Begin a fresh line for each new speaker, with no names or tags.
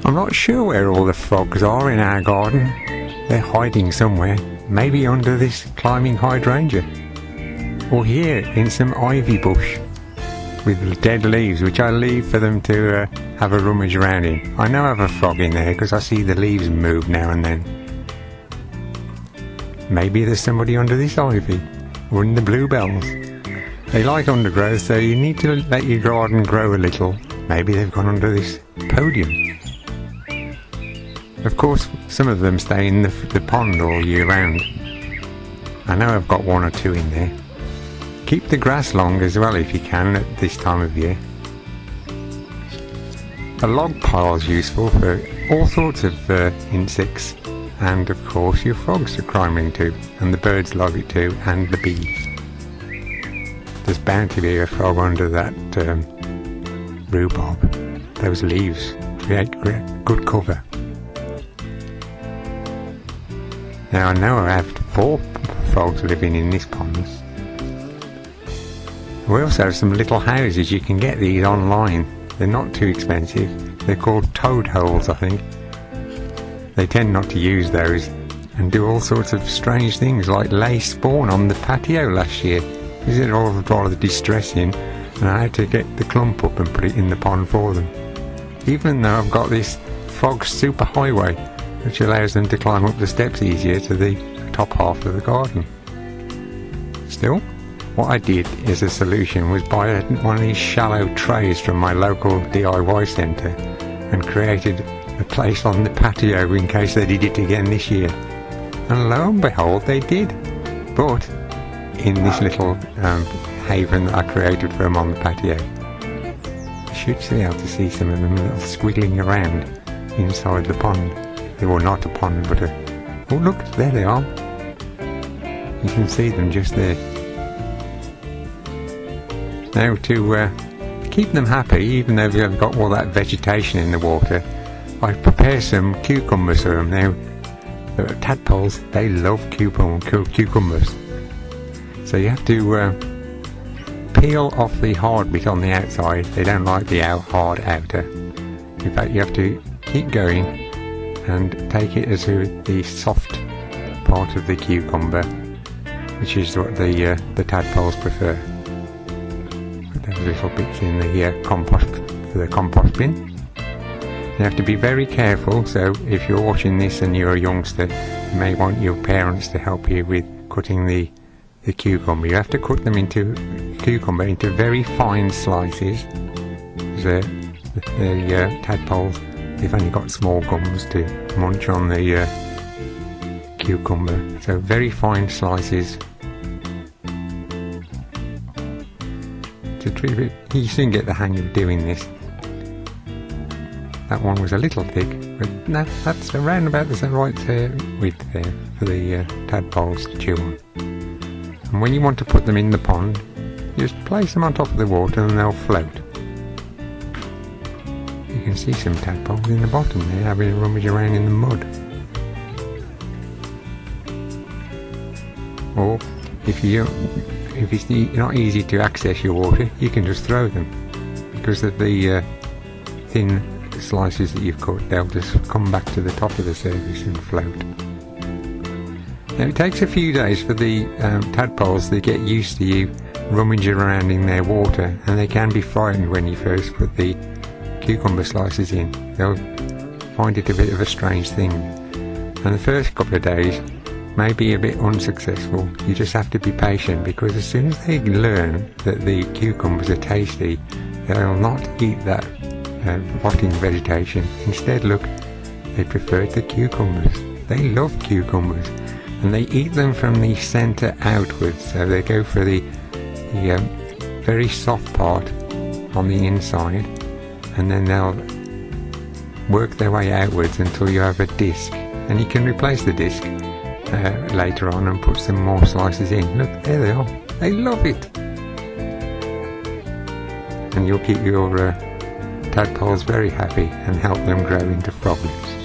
I'm not sure where all the frogs are in our garden. They're hiding somewhere, maybe under this climbing hydrangea, or here in some ivy bush with dead leaves, which I leave for them to have a rummage around in. I know I have a frog in there because I see the leaves move now and then. Maybe there's somebody under this ivy, or in the bluebells. They like undergrowth, so you need to let your garden grow a little. Maybe they've gone under this podium. Of course, some of them stay in the pond all year round. I know I've got one or two in there. Keep the grass long as well if you can at this time of year. A log pile is useful for all sorts of insects, and of course your frogs are climbing to, and the birds love it too, and the bees. There's bound to be a frog under that rhubarb. Those leaves create good cover. Now I know I have 4 frogs living in this pond. We also have some little houses. You can get these online. They're not too expensive. They're called toad holes, I think. They tend not to use those and do all sorts of strange things, like lay spawn on the patio last year. This is all rather distressing, and I had to get the clump up and put it in the pond for them. Even though I've got this frog super highway, which allows them to climb up the steps easier to the top half of the garden. Still, what I did as a solution was buy one of these shallow trays from my local DIY centre and created a place on the patio in case they did it again this year. And lo and behold, they did. But in this little haven that I created for them on the patio. You should be able to see some of them little squiggling around inside the pond. They were not a pond, but oh look, there they are. You can see them just there. Now to keep them happy, even though they've got all that vegetation in the water, I prepare some cucumbers for them. Now, tadpoles, they love cucumbers. So you have to peel off the hard bit on the outside. They don't like the hard outer. In fact, you have to keep going and take it as the soft part of the cucumber, which is what the tadpoles prefer. Put those little bits in the compost for the compost bin. You have to be very careful, so if you're watching this and you're a youngster, you may want your parents to help you with cutting the cucumber. You have to cut them into very fine slices. The tadpoles, they've only got small gums to munch on the cucumber, so very fine slices. You soon get the hang of doing this. That one was a little thick, but no, that's around about the right width there for the tadpoles to chew on. And when you want to put them in the pond, just place them on top of the water and they'll float. You can see some tadpoles in the bottom there having a rummage around in the mud. Or if it's not easy to access your water, you can just throw them. Because of the thin slices that you've cut, they'll just come back to the top of the surface and float. Now it takes a few days for the tadpoles to get used to you rummaging around in their water, and they can be frightened when you first put the cucumber slices in. They'll find it a bit of a strange thing, and the first couple of days may be a bit unsuccessful. You just have to be patient, because as soon as they learn that the cucumbers are tasty, they'll not eat that rotting vegetation. Instead, look, they prefer the cucumbers. They love cucumbers, and they eat them from the centre outwards, so they go for the very soft part on the inside, and then they'll work their way outwards until you have a disc, and you can replace the disc later on and put some more slices in. Look, there they are. They love it, and you'll keep your tadpoles very happy and help them grow into froglets.